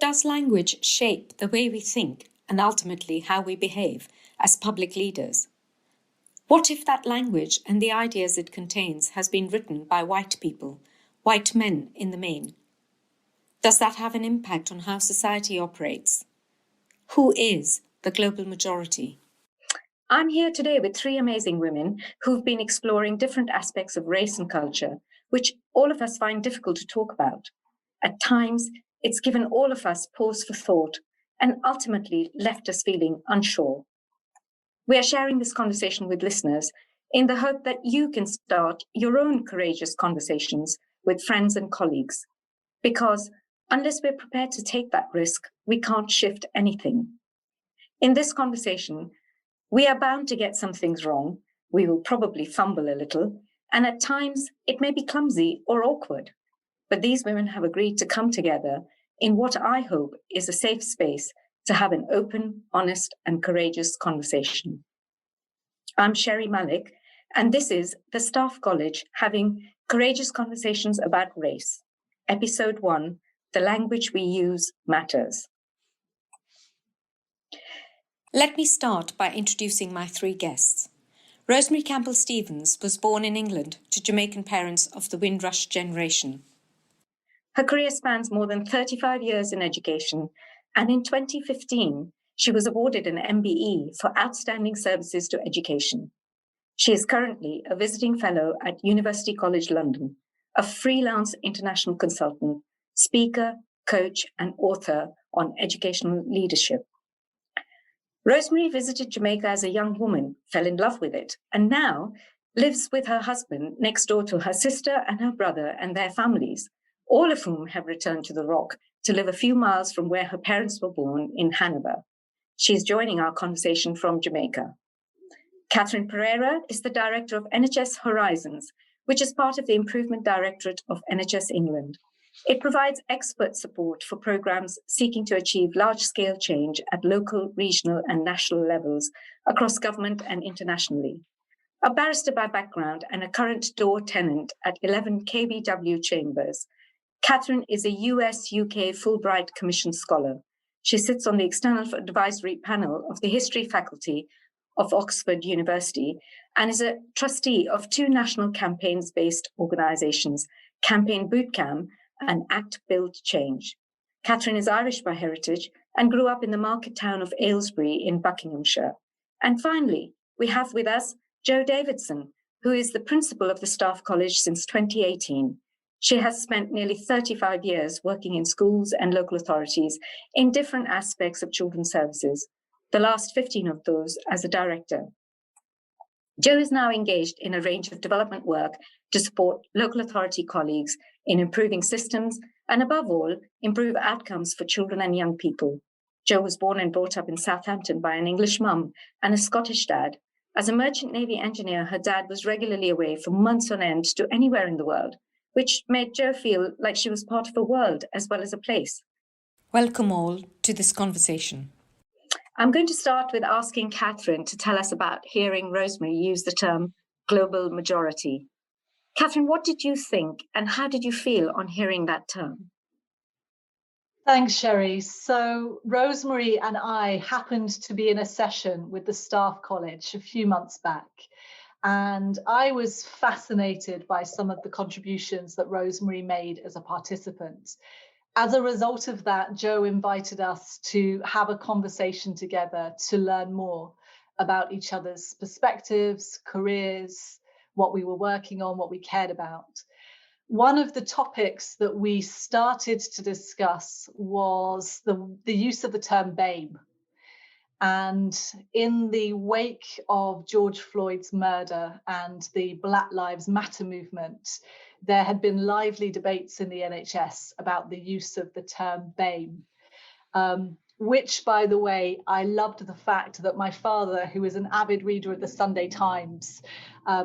does language shape the way we think and ultimately how we behave as public leaders? What if that language and the ideas it contains has been written by white people, white men in the main? Does that have an impact on how society operates? Who is the global majority? I'm here today with three amazing women who've been exploring different aspects of race and culture, which all of us find difficult to talk about. At times, it's given all of us pause for thought and ultimately left us feeling unsure. We are sharing this conversation with listeners in the hope that you can start your own courageous conversations with friends and colleagues. Because unless we're prepared to take that risk, we can't shift anything. In this conversation, we are bound to get some things wrong. We will probably fumble a little, and at times it may be clumsy or awkward. But these women have agreed to come together in what I hope is a safe space to have an open, honest, and courageous conversation. I'm Sherry Malik, and this is the Staff College having courageous conversations about race. Episode 1, The Language We Use Matters. Let me start by introducing my three guests. Rosemary Campbell-Stephens was born in England to Jamaican parents of the Windrush generation. Her career spans more than 35 years in education, and in 2015, she was awarded an MBE for outstanding services to education. She is currently a visiting fellow at University College London, a freelance international consultant, speaker, coach, and author on educational leadership. Rosemary visited Jamaica as a young woman, fell in love with it, and now lives with her husband next door to her sister and her brother and their families, all of whom have returned to the Rock to live a few miles from where her parents were born in Hanover. She is joining our conversation from Jamaica. Catherine Pereira is the director of NHS Horizons, which is part of the Improvement Directorate of NHS England. It provides expert support for programs seeking to achieve large-scale change at local, regional, and national levels across government and internationally. A barrister by background and a current door tenant at 11 KBW Chambers, Catherine is a US-UK Fulbright Commission scholar. She sits on the External Advisory Panel of the History Faculty of Oxford University and is a trustee of two national campaigns-based organisations, Campaign Bootcamp and Act Build Change. Catherine is Irish by heritage and grew up in the market town of Aylesbury in Buckinghamshire. And finally, we have with us Jo Davidson, who is the principal of the Staff College since 2018. She has spent nearly 35 years working in schools and local authorities in different aspects of children's services, the last 15 of those as a director. Jo is now engaged in a range of development work to support local authority colleagues in improving systems and, above all, improve outcomes for children and young people. Jo was born and brought up in Southampton by an English mum and a Scottish dad. As a merchant navy engineer, her dad was regularly away for months on end to anywhere in the world, which made Jo feel like she was part of a world as well as a place. Welcome all to this conversation. I'm going to start with asking Catherine to tell us about hearing Rosemary use the term global majority. Catherine, what did you think and how did you feel on hearing that term? Thanks, Sherry. So Rosemary and I happened to be in a session with the Staff College a few months back, and I was fascinated by some of the contributions that Rosemary made as a participant. As a result of that, Jo invited us to have a conversation together to learn more about each other's perspectives, careers, what we were working on, what we cared about. One of the topics that we started to discuss was the use of the term BAME. And in the wake of George Floyd's murder and the Black Lives Matter movement, there had been lively debates in the NHS about the use of the term BAME, which, by the way, I loved the fact that my father, who is an avid reader of the Sunday Times,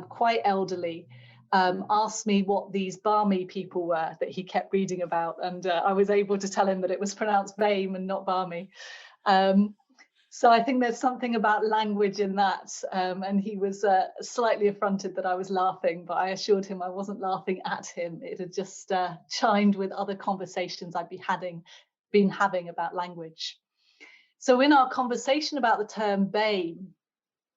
quite elderly, asked me what these Barmy people were that he kept reading about. And I was able to tell him that it was pronounced BAME and not Barmy. So I think there's something about language in that. And he was slightly affronted that I was laughing, but I assured him I wasn't laughing at him. It had just chimed with other conversations I'd been been having about language. So in our conversation about the term BAME,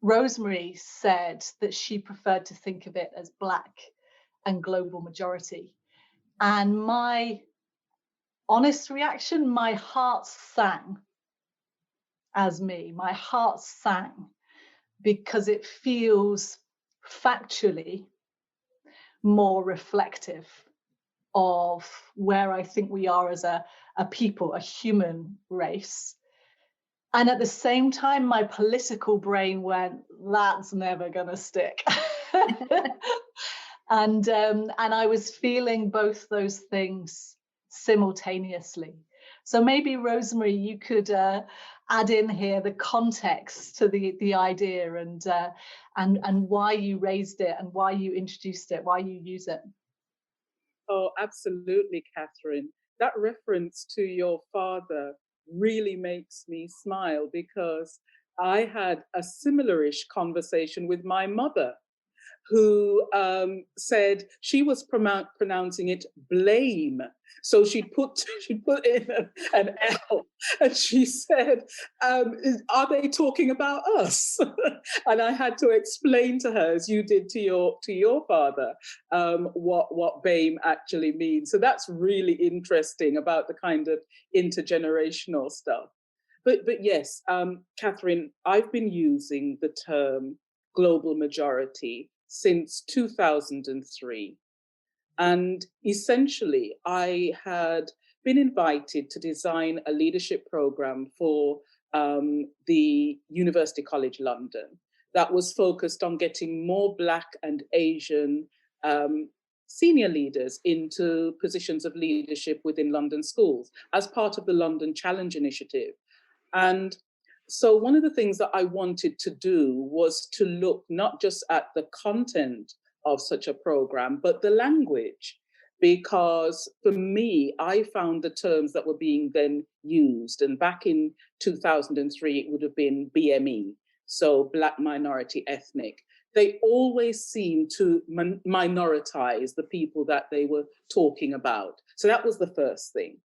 Rosemary said that she preferred to think of it as Black and global majority. And my honest reaction, my heart sang as me. My heart sang because it feels factually more reflective of where I think we are as a people, a human race. And at the same time, my political brain went, that's never going to stick. And I was feeling both those things simultaneously. So maybe, Rosemary, you could add in here the context to the idea and why you raised it and why you introduced it, why you use it. Oh, absolutely, Catherine. That reference to your father really makes me smile, because I had a similarish conversation with my mother, who said she was pronouncing it blame. So she'd put in an L, and she said, "Are they talking about us?" And I had to explain to her, as you did to your father, what BAME actually means. So that's really interesting about the kind of intergenerational stuff. But yes, Catherine, I've been using the term global majority since 2003. And essentially, I had been invited to design a leadership program for the University College London that was focused on getting more Black and Asian senior leaders into positions of leadership within London schools as part of the London Challenge Initiative. And so one of the things that I wanted to do was to look not just at the content of such a program, but the language. Because for me, I found the terms that were being then used, and back in 2003, it would have been BME, so Black Minority Ethnic. They always seemed to minoritize the people that they were talking about. So that was the first thing.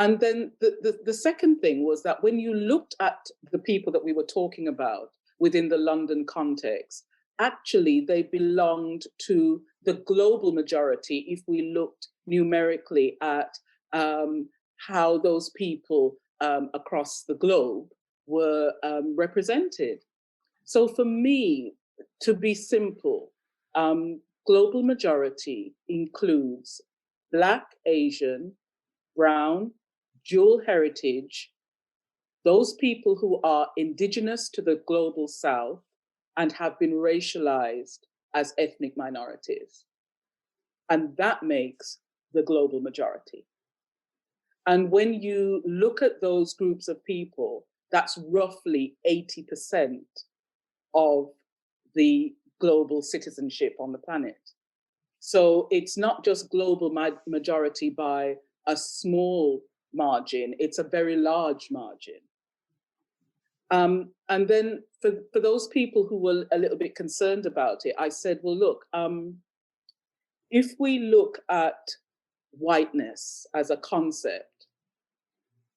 And then the second thing was that when you looked at the people that we were talking about within the London context, actually they belonged to the global majority if we looked numerically at how those people across the globe were represented. So for me, to be simple, global majority includes Black, Asian, Brown, dual heritage, those people who are indigenous to the global South and have been racialized as ethnic minorities. And that makes the global majority. And when you look at those groups of people, that's roughly 80% of the global citizenship on the planet. So it's not just global majority by a small margin, it's a very large margin. And then for those people who were a little bit concerned about it, I said, well, look, if we look at whiteness as a concept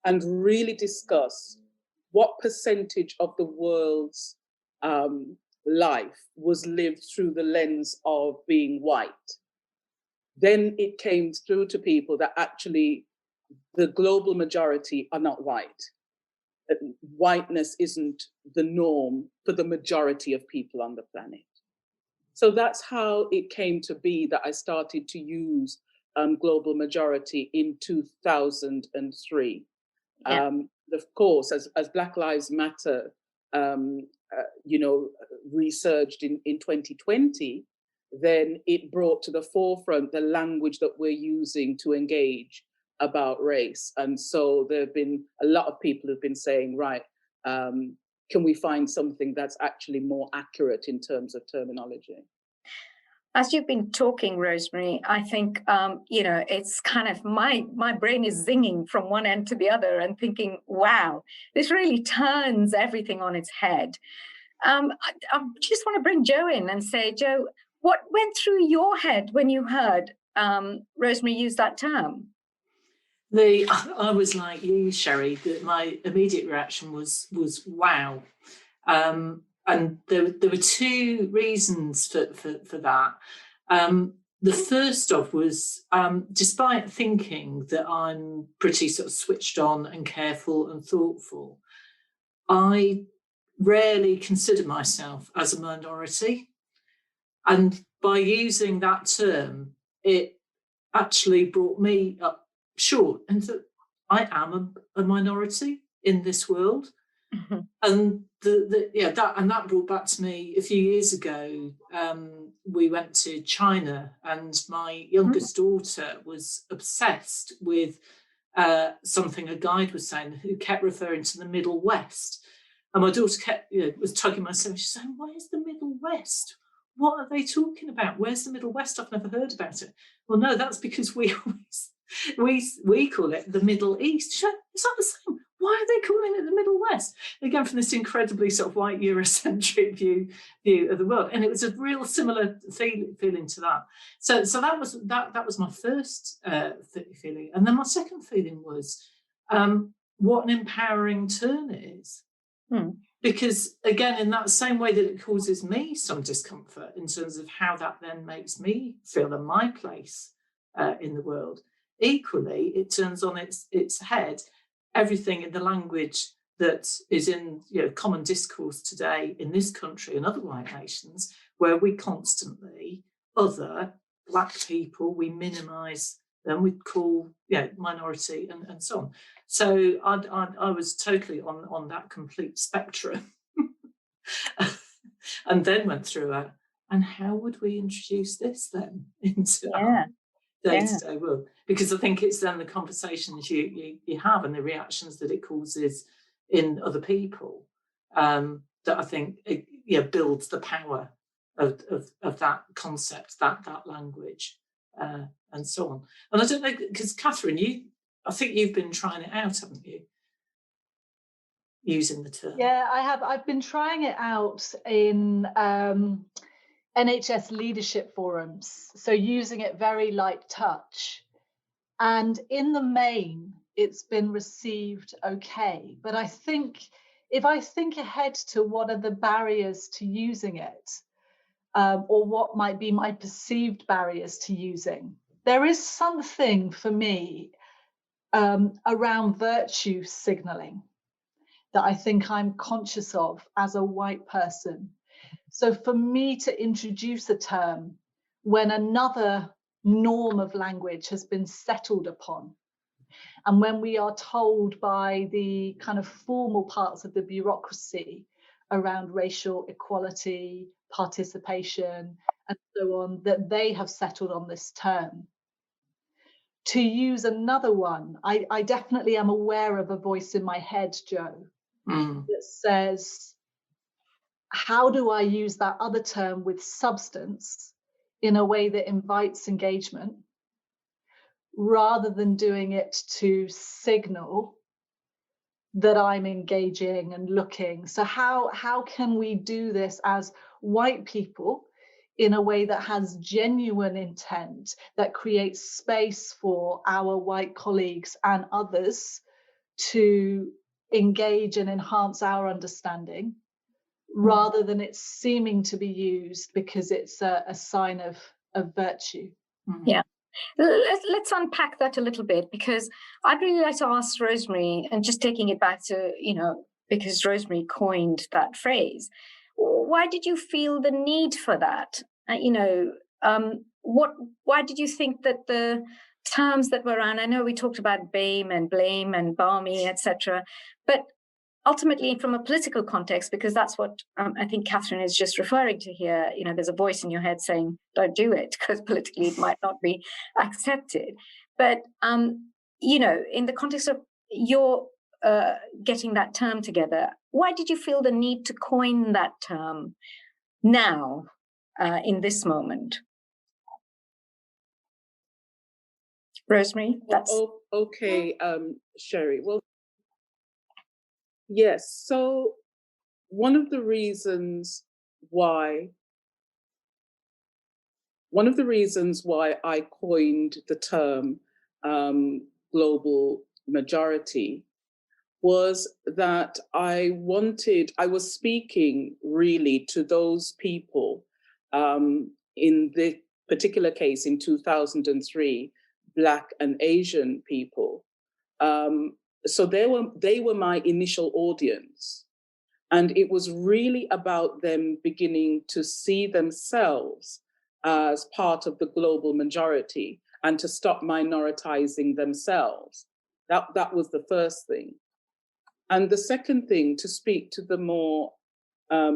and really discuss what percentage of the world's life was lived through the lens of being white, then it came through to people that actually the global majority are not white. Whiteness isn't the norm for the majority of people on the planet. So that's how it came to be that I started to use global majority in 2003. Yeah. Of course, as Black Lives Matter, resurged in 2020, then it brought to the forefront the language that we're using to engage about race. And so there have been a lot of people who've been saying, right, can we find something that's actually more accurate in terms of terminology? As you've been talking, Rosemary, I think, it's kind of my brain is zinging from one end to the other and thinking, wow, this really turns everything on its head. I just want to bring Jo in and say, Jo, what went through your head when you heard Rosemary use that term? I was like you, Sherry, that my immediate reaction was wow. And there were two reasons for that. The first of was, despite thinking that I'm pretty sort of switched on and careful and thoughtful, I rarely consider myself as a minority. And by using that term, it actually brought me up short and that I am a minority in this world. Mm-hmm. And that brought back to me a few years ago. We went to China, and my youngest daughter was obsessed with something a guide was saying, who kept referring to the Middle West. And my daughter was tugging myself. She's saying, "Where's the Middle West? What are they talking about? Where's the Middle West? I've never heard about it." Well, no, that's because we call it the Middle East. Is that the same? Why are they calling it the Middle West? Again, from this incredibly sort of white Eurocentric view of the world, and it was a real similar feeling to that. So that was my first feeling, and then my second feeling was what an empowering term it is. Because again, in that same way that it causes me some discomfort in terms of how that then makes me feel in my place in the world, equally it turns on its head everything in the language that is in common discourse today in this country and other white nations, where we constantly other Black people, we minimise them, we call minority and so on. So I was totally on that complete spectrum. And then went through it. And how would we introduce this then into our day-to-day world? Because I think it's then the conversations you have and the reactions that it causes in other people that I think builds the power of that concept, that language, and so on. And I don't know, because Catherine, I think you've been trying it out, haven't you? Using the term. Yeah, I have. I've been trying it out in NHS leadership forums, so using it very light touch. And in the main, it's been received okay. But I think if I think ahead to what are the barriers to using it, or what might be my perceived barriers to using, there is something for me around virtue signaling that I think I'm conscious of as a white person. So for me to introduce a term when another norm of language has been settled upon, and when we are told by the kind of formal parts of the bureaucracy around racial equality, participation, and so on, that they have settled on this term. To use another one, I definitely am aware of a voice in my head, Joe, that says, how do I use that other term with substance in a way that invites engagement, rather than doing it to signal that I'm engaging and looking? So how can we do this as white people in a way that has genuine intent, that creates space for our white colleagues and others to engage and enhance our understanding, rather than it seeming to be used because it's a sign of virtue? Yeah. Let's unpack that a little bit, because I'd really like to ask Rosemary, and just taking it back to, because Rosemary coined that phrase, why did you feel the need for that? Why did you think that the terms that were around, I know we talked about BAME and blame and balmy, etc., but ultimately from a political context, because that's what I think Catherine is just referring to here, there's a voice in your head saying, don't do it, because politically it might not be accepted. But, in the context of your getting that term together, why did you feel the need to coin that term now, in this moment? Rosemary, that's... Okay, Sherry. Well, yes. So one of the reasons why I coined the term global majority was that I was speaking really to those people, in the particular case in 2003, Black and Asian people. So they were my initial audience. And it was really about them beginning to see themselves as part of the global majority and to stop minoritizing themselves. That was the first thing. And the second thing, to speak to the more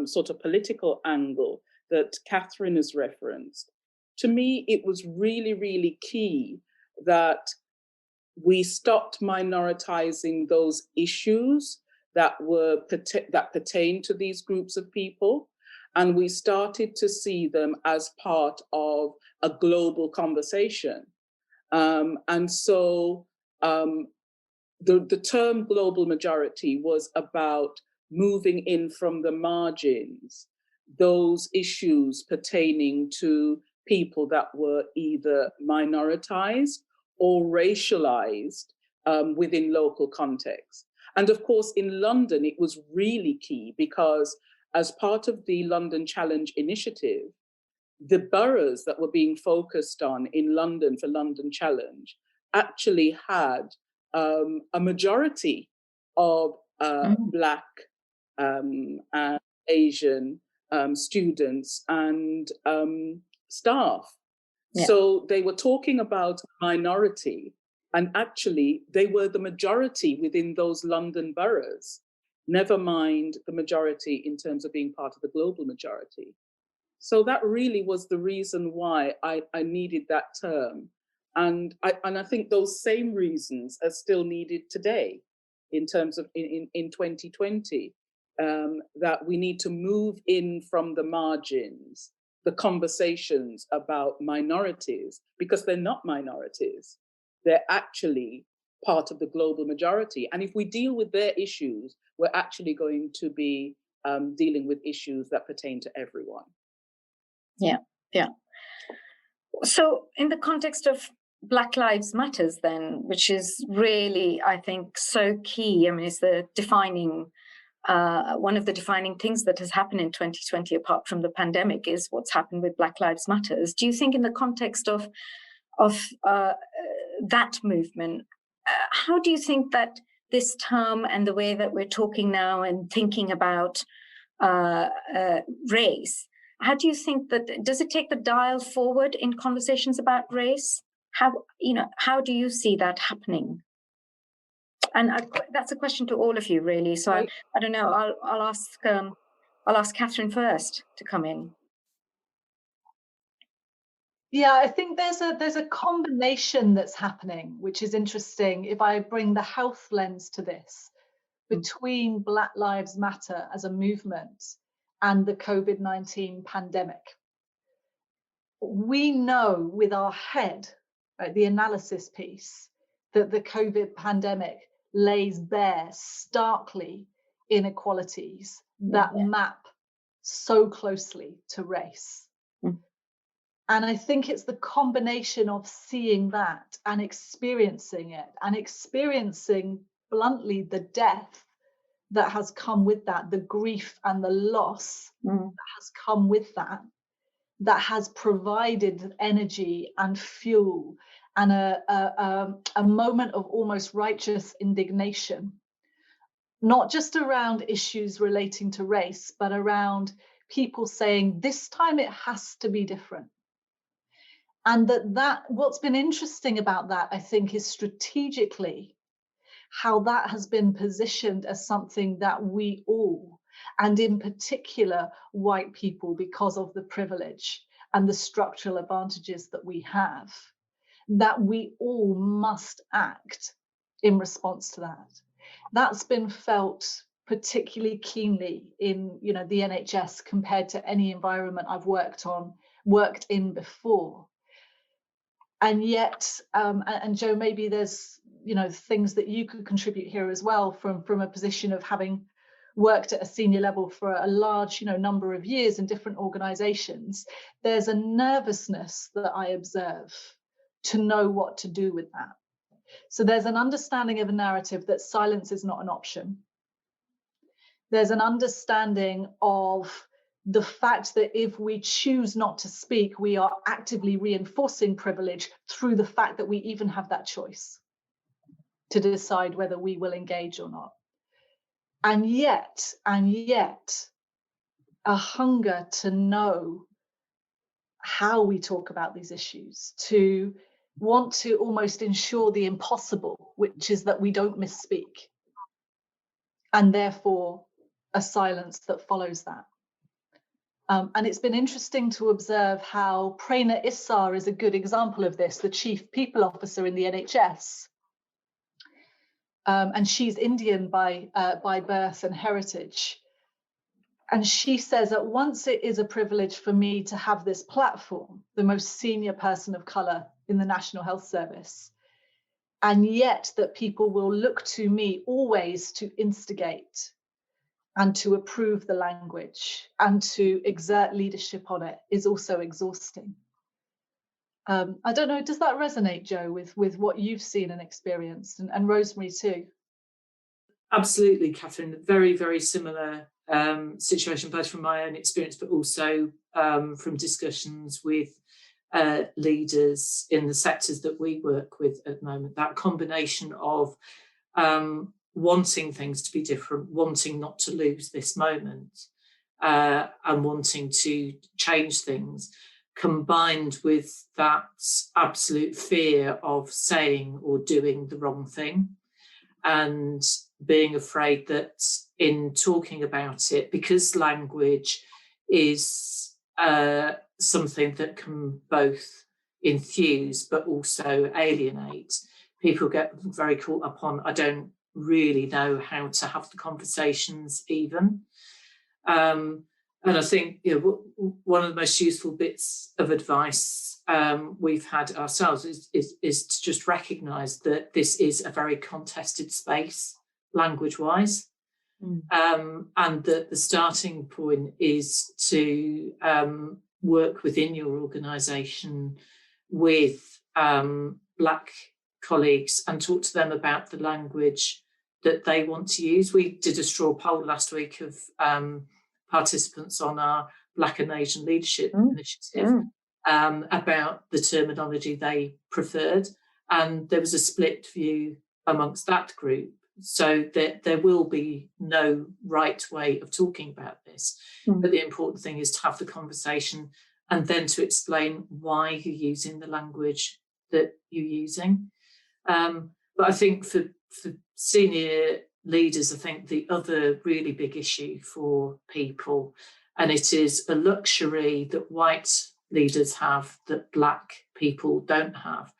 sort of political angle that Catherine has referenced, to me, it was really, really key that we stopped minoritizing those issues that pertain to these groups of people, and we started to see them as part of a global conversation. And so the term global majority was about moving in from the margins, those issues pertaining to people that were either minoritized or racialized within local contexts. And of course, in London, it was really key because as part of the London Challenge initiative, the boroughs that were being focused on in London for London Challenge actually had a majority of Black and Asian students and staff. Yeah. So they were talking about minority, and actually they were the majority within those London boroughs, never mind the majority in terms of being part of the global majority. So that really was the reason why I needed that term. And I think those same reasons are still needed today in terms of in 2020, that we need to move in from the margins, the conversations about minorities, because they're not minorities. They're actually part of the global majority. And if we deal with their issues, we're actually going to be dealing with issues that pertain to everyone. Yeah, yeah. So in the context of Black Lives Matters then, which is really, I think, so key. I mean, it's the defining, one of the defining things that has happened in 2020, apart from the pandemic, is what's happened with Black Lives Matters. Do you think in the context of that movement, how do you think that this term and the way that we're talking now and thinking about race, how do you think that, does it take the dial forward in conversations about race? How do you see that happening? And that's a question to all of you, really. So I don't know. I'll ask Catherine first to come in. Yeah, I think there's a combination that's happening, which is interesting. If I bring the health lens to this, between Black Lives Matter as a movement and the COVID-19 pandemic, we know with our head, right, the analysis piece, that the COVID pandemic lays bare starkly inequalities that map so closely to race. And I think it's the combination of seeing that and experiencing it, and experiencing bluntly the death that has come with that, the grief and the loss that has come with that, that has provided energy and fuel and a moment of almost righteous indignation, not just around issues relating to race, but around people saying, this time it has to be different. And that what's been interesting about that, I think, is strategically how that has been positioned as something that we all, and in particular white people, because of the privilege and the structural advantages that we have, that we all must act in response to that. That's been felt particularly keenly in, the NHS compared to any environment I've worked in before. And yet, and Jo, maybe there's things that you could contribute here as well from a position of having worked at a senior level for a large number of years in different organizations. There's a nervousness that I observe to know what to do with that. So there's an understanding of a narrative that silence is not an option. There's an understanding of the fact that if we choose not to speak, we are actively reinforcing privilege through the fact that we even have that choice to decide whether we will engage or not. And yet, a hunger to know how we talk about these issues, to want to almost ensure the impossible, which is that we don't misspeak, and therefore a silence that follows that. And it's been interesting to observe how Prerna Issar is a good example of this, the Chief People Officer in the NHS. And she's Indian by birth and heritage. And she says that once it is a privilege for me to have this platform, the most senior person of colour in the National Health Service, and yet that people will look to me always to instigate and to approve the language and to exert leadership on it is also exhausting. I don't know, does that resonate, Jo, with what you've seen and experienced, and Rosemary too? Absolutely, Catherine. Very, very similar situation, both from my own experience, but also from discussions with leaders in the sectors that we work with at the moment. That combination of wanting things to be different, wanting not to lose this moment, and wanting to change things, combined with that absolute fear of saying or doing the wrong thing, and being afraid that in talking about it, because language is something that can both enthuse but also alienate, people get very caught up on, I don't really know how to have the conversations even. And I think, you know, one of the most useful bits of advice we've had ourselves is to just recognise that this is a very contested space, language-wise, and that the starting point is to work within your organisation with Black colleagues and talk to them about the language that they want to use. We did a straw poll last week of participants on our Black and Asian Leadership Initiative about the terminology they preferred, and there was a split view amongst that group. So there will be no right way of talking about this, but the important thing is to have the conversation and then to explain why you're using the language that you're using. But I think for senior leaders, I think the other really big issue for people, and it is a luxury that white leaders have that Black people don't have,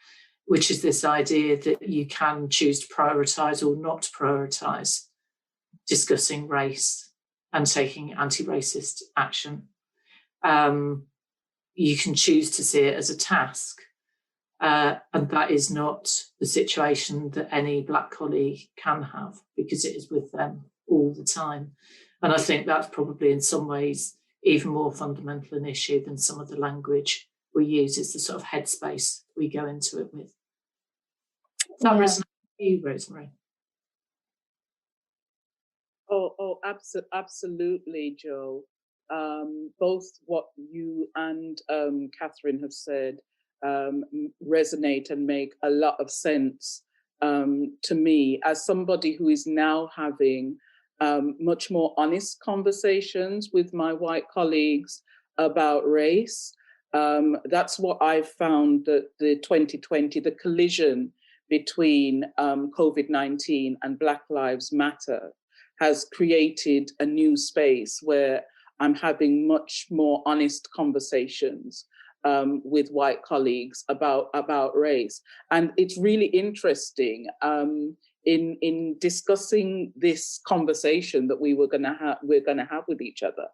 which is this idea that you can choose to prioritise or not to prioritise discussing race and taking anti-racist action. You can choose to see it as a task. And that is not the situation that any Black colleague can have, because it is with them all the time. And I think that's probably in some ways even more fundamental an issue than some of the language we use. It's the sort of headspace we go into it with. That resonates with you, Rosemary? Absolutely, Jo. Both what you and Catherine have said resonate and make a lot of sense to me as somebody who is now having much more honest conversations with my white colleagues about race. That's what I've found, that the 2020, the collision between COVID-19 and Black Lives Matter has created a new space where I'm having much more honest conversations with white colleagues about race. And it's really interesting in discussing this conversation that we're gonna have with each other.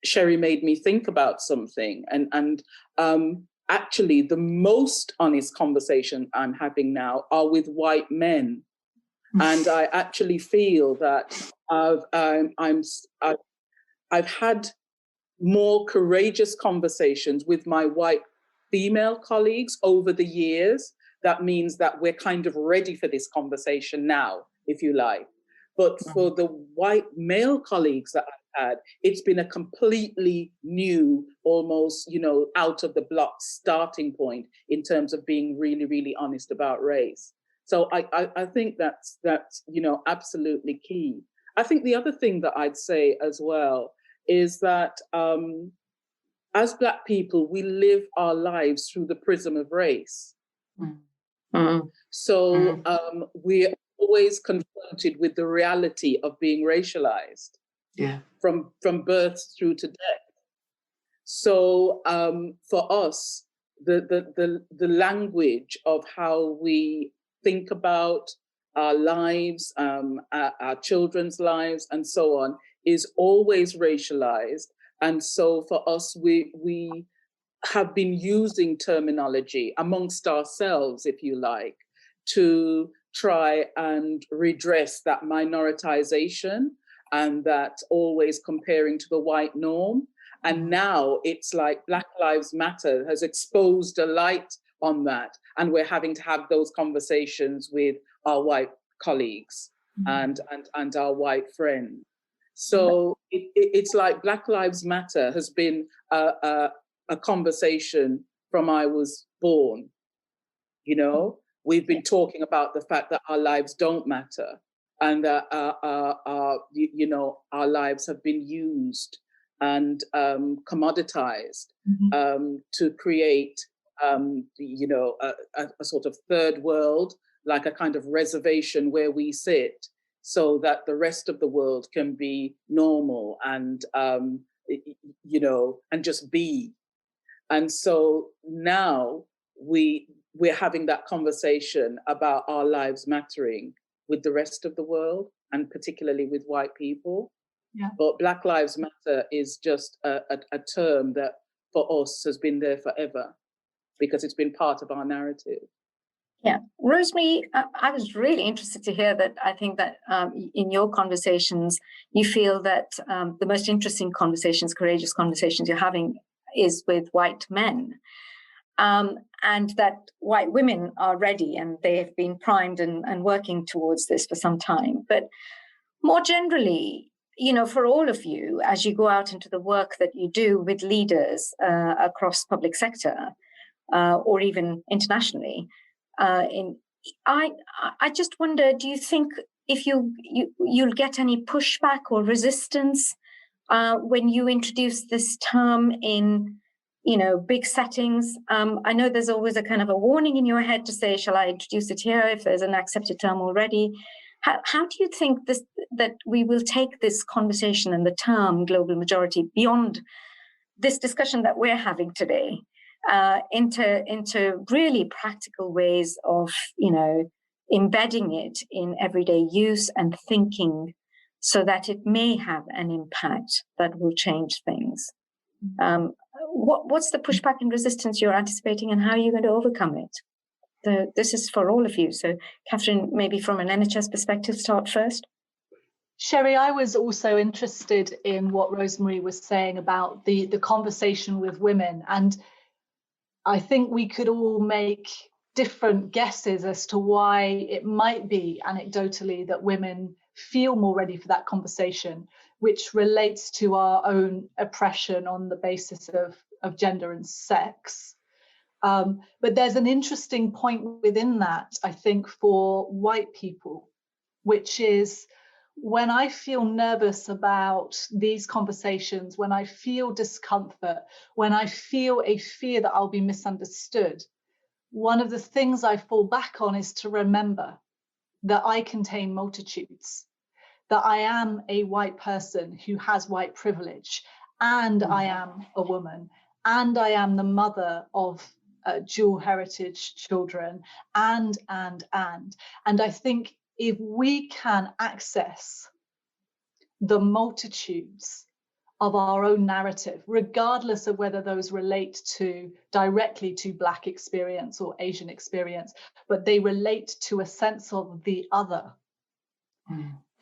Sherry made me think about something, and actually the most honest conversation I'm having now are with white men. And I actually feel that I've had more courageous conversations with my white female colleagues over the years that means that we're kind of ready for this conversation now, if you like. But for the white male colleagues that I've had, it's been a completely new, almost, out of the block starting point in terms of being really, really honest about race. So I think that's absolutely key. I think the other thing that I'd say as well is that as Black people, we live our lives through the prism of race. So we're always confronted with the reality of being racialized, from birth through to death. So for us, the language of how we think about our lives, our children's lives, and so on, is always racialized. And so for us, we have been using terminology amongst ourselves, if you like, to try and redress that minoritization and that always comparing to the white norm. And now it's like Black Lives Matter has exposed a light on that. And we're having to have those conversations with our white colleagues and our white friends. So it's like Black Lives Matter has been a conversation from I was born. We've been talking about the fact that our lives don't matter, and that our lives have been used and commoditized to create a sort of third world, like a kind of reservation where we sit, so that the rest of the world can be normal and and just be. And so now we're having that conversation about our lives mattering with the rest of the world, and particularly with white people. Yeah. But Black Lives Matter is just a term that for us has been there forever, because it's been part of our narrative. Yeah, Rosemary, I was really interested to hear that. I think that in your conversations, you feel that the most interesting conversations, courageous conversations you're having is with white men, and that white women are ready and they have been primed and working towards this for some time. But more generally, for all of you, as you go out into the work that you do with leaders across public sector or even internationally, I just wonder, do you think if you'll get any pushback or resistance when you introduce this term in big settings? I know there's always a kind of a warning in your head to say, shall I introduce it here if there's an accepted term already? How do you think that we will take this conversation and the term global majority beyond this discussion that we're having today into really practical ways of embedding it in everyday use and thinking, so that it may have an impact that will change things? What's the pushback and resistance you're anticipating, and how are you going to overcome it? This is for all of you. So, Catherine, maybe from an NHS perspective, start first. Sherry, I was also interested in what Rosemary was saying about the conversation with women. And I think we could all make different guesses as to why it might be anecdotally that women feel more ready for that conversation, which relates to our own oppression on the basis of gender and sex. But there's an interesting point within that, I think, for white people, which is when I feel nervous about these conversations, when I feel discomfort, when I feel a fear that I'll be misunderstood, one of the things I fall back on is to remember that I contain multitudes, that I am a white person who has white privilege, and I am a woman, and I am the mother of dual heritage children, and I think if we can access the multitudes of our own narrative, regardless of whether those relate directly to Black experience or Asian experience, but they relate to a sense of the other,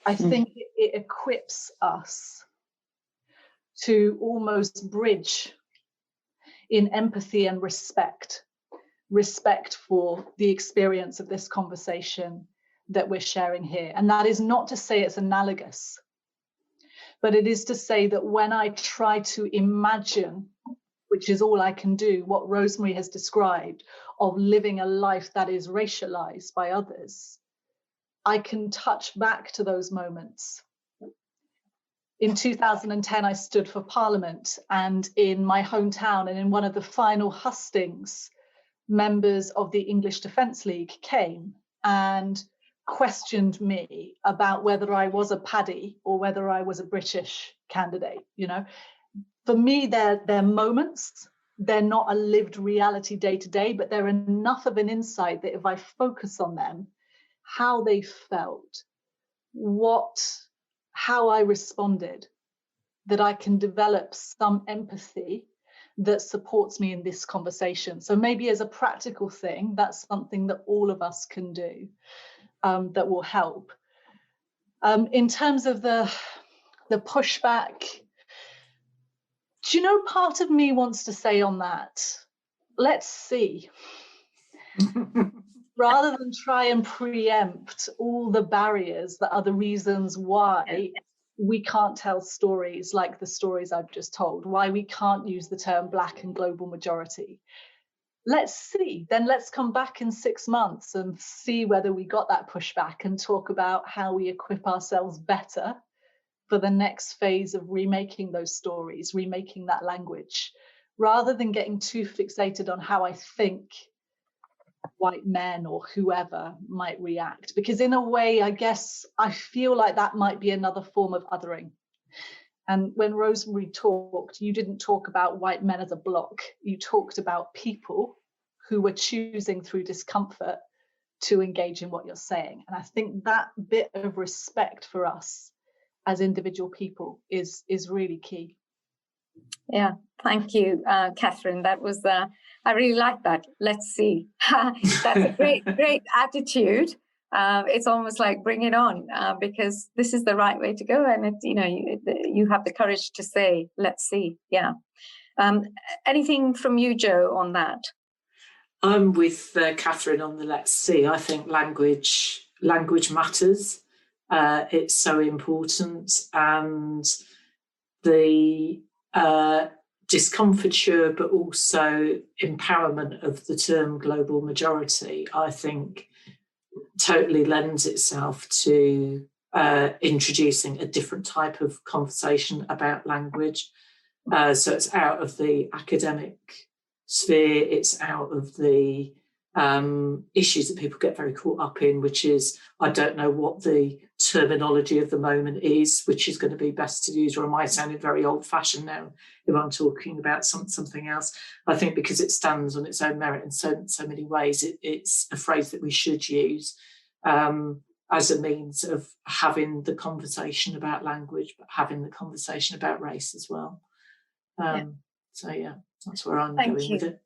I think it equips us to almost bridge in empathy and respect respect for the experience of this conversation that we're sharing here. And that is not to say it's analogous, but it is to say that when I try to imagine, which is all I can do, what Rosemary has described of living a life that is racialized by others, I can touch back to those moments. In 2010, I stood for Parliament, and in my hometown and in one of the final hustings, members of the English Defence League came and questioned me about whether I was a Paddy or whether I was a British candidate. You know, for me, they're moments. They're not a lived reality day to day, but they're enough of an insight that if I focus on them, how they felt, how I responded, that I can develop some empathy that supports me in this conversation. So maybe as a practical thing, that's something that all of us can do that will help. In terms of the pushback, do you know, part of me wants to say on that, let's see. Rather than try and preempt all the barriers that are the reasons why we can't tell stories like the stories I've just told, why we can't use the term Black and global majority. Let's see, then let's come back in 6 months and see whether we got that pushback and talk about how we equip ourselves better for the next phase of remaking those stories, remaking that language, rather than getting too fixated on how I think white men or whoever might react. Because in a way, I guess I feel like that might be another form of othering. And when Rosemary talked, you didn't talk about white men as a block. You talked about people who were choosing through discomfort to engage in what you're saying. And I think that bit of respect for us as individual people is really key. Yeah, thank you, Catherine. That was, I really like that. Let's see. That's a great attitude. It's almost like bring it on, because this is the right way to go. And it, you have the courage to say, let's see. Yeah. Anything from you, Joe, on that? I'm with Catherine on the let's see. I think language matters. It's so important, and the discomfiture, but also empowerment of the term global majority, I think, totally lends itself to introducing a different type of conversation about language. So it's out of the academic sphere, it's out of the issues that people get very caught up in, which is, I don't know what the terminology of the moment is, which is going to be best to use, or am I sounding very old-fashioned now if I'm talking about something else? I think because it stands on its own merit in so many ways, it's a phrase that we should use as a means of having the conversation about language, but having the conversation about race as well. So yeah, that's where I'm going with it.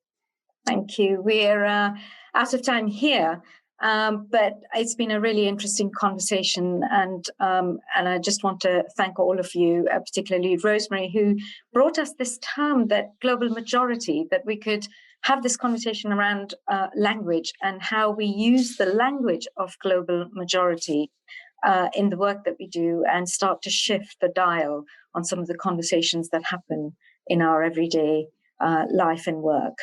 Thank you. We're out of time here, but it's been a really interesting conversation, and I just want to thank all of you, particularly Rosemary, who brought us this term, that global majority, that we could have this conversation around language and how we use the language of global majority in the work that we do, and start to shift the dial on some of the conversations that happen in our everyday life and work.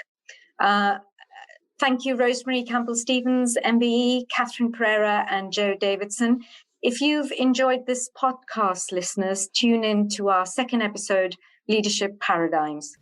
Thank you, Rosemary Campbell-Stephens, MBE, Catherine Pereira, and Joe Davidson. If you've enjoyed this podcast, listeners, tune in to our second episode, Leadership Paradigms.